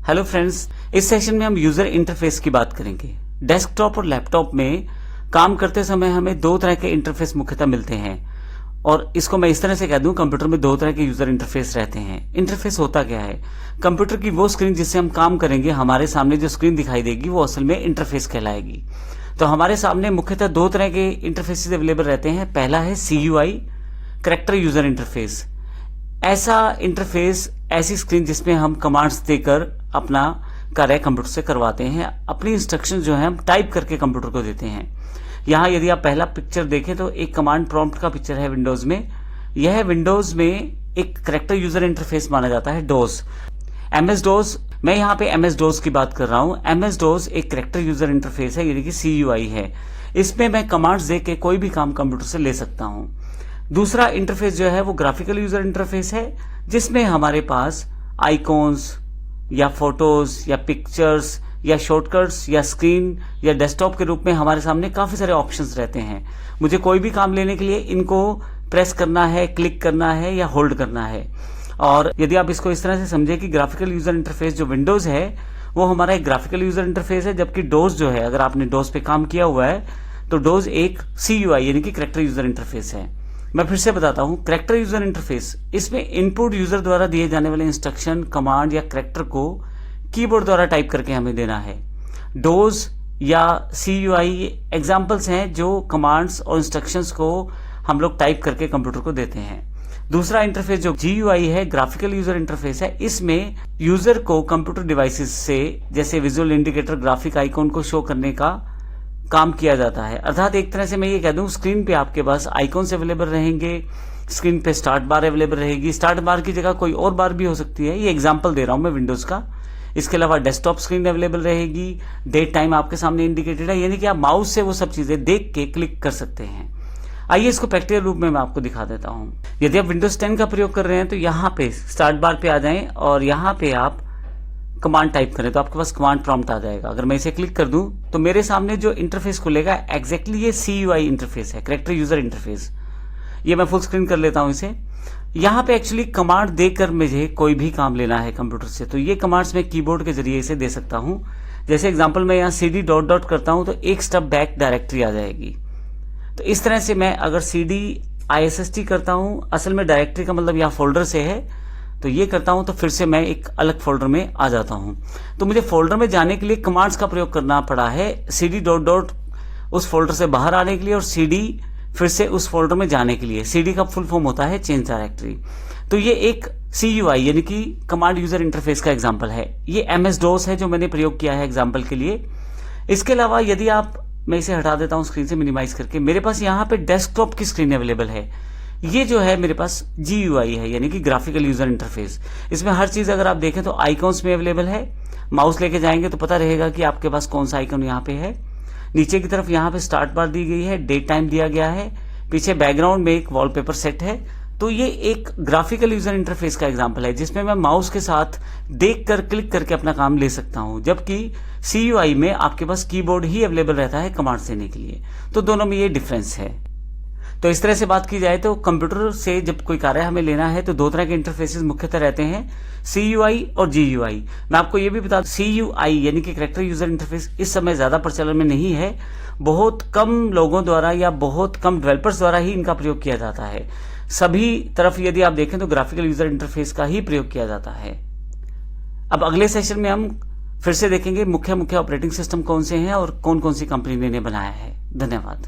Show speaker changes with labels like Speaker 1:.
Speaker 1: Hello friends, इस session में हम यूजर इंटरफेस की बात करेंगे। डेस्कटॉप और लैपटॉप में काम करते समय हमें दो तरह के इंटरफेस मुख्यतः मिलते हैं, और इसको मैं इस तरह से कह दूं, कंप्यूटर में दो तरह के यूजर इंटरफेस रहते हैं। इंटरफेस होता क्या है? कंप्यूटर की वो स्क्रीन जिससे हम काम करेंगे, हमारे सामने जो स्क्रीन दिखाई देगी वो असल में इंटरफेस कहलाएगी। तो हमारे सामने मुख्यतः दो तरह के इंटरफेसेस अवेलेबल रहते हैं। पहला है CUI, कैरेक्टर यूजर इंटरफेस। ऐसा इंटरफेस, ऐसी स्क्रीन जिसमें हम कमांड्स देकर अपना कार्य कंप्यूटर से करवाते हैं। अपनी इंस्ट्रक्शन जो है हम टाइप करके कंप्यूटर को देते हैं। यहाँ यदि आप पहला पिक्चर देखें तो एक कमांड प्रॉम्प्ट का पिक्चर है विंडोज में। यह विंडोज में एक कैरेक्टर यूजर इंटरफेस माना जाता है, डोस। MS DOS, मैं यहाँ पे MS DOS की बात कर रहा हूँ। MS DOS एक कैरेक्टर यूजर इंटरफेस है, यानी कि CUI है। इसमें मैं कमांड्स दे के कोई भी काम कंप्यूटर से ले सकता हूँ। दूसरा इंटरफेस जो है वो ग्राफिकल यूजर इंटरफेस है, जिसमें हमारे पास आइकॉन्स या फोटोज या पिक्चर्स या शॉर्टकट्स या स्क्रीन या डेस्कटॉप के रूप में हमारे सामने काफी सारे ऑप्शंस रहते हैं। मुझे कोई भी काम लेने के लिए इनको प्रेस करना है, क्लिक करना है या होल्ड करना है। और यदि आप इसको इस तरह से समझे कि ग्राफिकल यूजर इंटरफेस जो विंडोज है वो हमारा एक ग्राफिकल यूजर इंटरफेस है, जबकि डोस जो है, अगर आपने डोस पे काम किया हुआ है तो डोस एक CUI यानी कि कैरेक्टर यूजर इंटरफेस है। मैं फिर से बताता हूं, कैरेक्टर यूजर इंटरफेस, इसमें इनपुट यूजर द्वारा दिए जाने वाले इंस्ट्रक्शन, कमांड या कैरेक्टर को कीबोर्ड द्वारा टाइप करके हमें देना है। डोज या CUI एग्जांपल्स हैं जो कमांड्स और इंस्ट्रक्शंस को हम लोग टाइप करके कंप्यूटर को देते हैं। दूसरा इंटरफेस जो GUI है, ग्राफिकल यूजर इंटरफेस है, इसमें यूजर को कंप्यूटर डिवाइसेस से, जैसे विजुअल इंडिकेटर, ग्राफिक आइकॉन को शो करने का काम किया जाता है। अर्थात एक तरह से मैं ये कह दूं, स्क्रीन पे आपके पास आइकॉन्स अवेलेबल रहेंगे, स्क्रीन पे स्टार्ट बार अवेलेबल रहेगी। स्टार्ट बार की जगह कोई और बार भी हो सकती है, ये एग्जांपल दे रहा हूं मैं विंडोज का। इसके अलावा डेस्कटॉप स्क्रीन अवेलेबल रहेगी, डेट टाइम आपके सामने इंडिकेटेड है, यानी कि आप माउस से वो सब चीजें देख के क्लिक कर सकते हैं। आइए इसको प्रैक्टिकल रूप में मैं आपको दिखा देता हूं। यदि आप विंडोज 10 का प्रयोग कर रहे हैं तो यहाँ पे स्टार्ट बार पे आ जाएं और यहाँ पे आप कमांड टाइप करें तो आपके पास कमांड प्रॉम्प्ट आ जाएगा। अगर मैं इसे क्लिक कर दूं तो मेरे सामने जो इंटरफेस खुलेगा एग्जैक्टली ये CUI इंटरफेस है, कैरेक्टर यूजर इंटरफेस। ये मैं फुल स्क्रीन कर लेता हूं इसे। यहाँ पे एक्चुअली कमांड देकर मुझे कोई भी काम लेना है कंप्यूटर से, तो ये कमांड्स मैं कीबोर्ड के जरिए इसे दे सकता हूं। जैसे एग्जाम्पल मैं यहाँ CD डॉट करता हूं तो एक स्टेप बैक डायरेक्टरी आ जाएगी। तो इस तरह से मैं अगर CD ISST करता हूं, असल में डायरेक्टरी का मतलब यहाँ फोल्डर से है, तो ये करता हूं तो फिर से मैं एक अलग फोल्डर में आ जाता हूं। तो मुझे फोल्डर में जाने के लिए कमांड्स का प्रयोग करना पड़ा है, CD डॉट उस फोल्डर से बाहर आने के लिए और CD फिर से उस फोल्डर में जाने के लिए। CD का फुल फॉर्म होता है चेंज डायरेक्टरी। तो ये एक CUI यानी कि कमांड यूजर इंटरफेस का एग्जाम्पल है। ये MS DOS है जो मैंने प्रयोग किया है एग्जाम्पल के लिए। इसके अलावा यदि आप, मैं इसे हटा देता हूं स्क्रीन से मिनिमाइज करके, मेरे पास यहाँ पे डेस्कटॉप की स्क्रीन अवेलेबल है। ये जो है मेरे पास GUI है, यानी कि ग्राफिकल यूजर इंटरफेस। इसमें हर चीज अगर आप देखें तो आइकॉन्स में अवेलेबल है। माउस लेके जाएंगे तो पता रहेगा कि आपके पास कौन सा आइकॉन यहाँ पे है। नीचे की तरफ यहाँ पे स्टार्ट बार दी गई है, डेट टाइम दिया गया है, पीछे बैकग्राउंड में एक वॉलपेपर सेट है। तो ये एक ग्राफिकल यूजर इंटरफेस का एग्जाम्पल है जिसमें मैं माउस के साथ देख कर क्लिक करके अपना काम ले सकता हूं, जबकि CUI में आपके पास कीबोर्ड ही अवेलेबल रहता है कमांड देने के लिए। तो दोनों में ये डिफरेंस है। तो इस तरह से बात की जाए तो कंप्यूटर से जब कोई कार्य हमें लेना है तो दो तरह के इंटरफेसेस मुख्यतः रहते हैं, CUI और GUI। मैं आपको ये भी बता दूं, CUI यानी कि कैरेक्टर यूजर इंटरफेस इस समय ज्यादा प्रचलन में नहीं है। बहुत कम लोगों द्वारा या बहुत कम डेवलपर्स द्वारा ही इनका प्रयोग किया जाता है। सभी तरफ यदि आप देखें तो ग्राफिकल यूजर इंटरफेस का ही प्रयोग किया जाता है। अब अगले सेशन में हम फिर से देखेंगे मुख्य ऑपरेटिंग सिस्टम कौन से हैं और कौन कौन सी कंपनी ने बनाया है। धन्यवाद।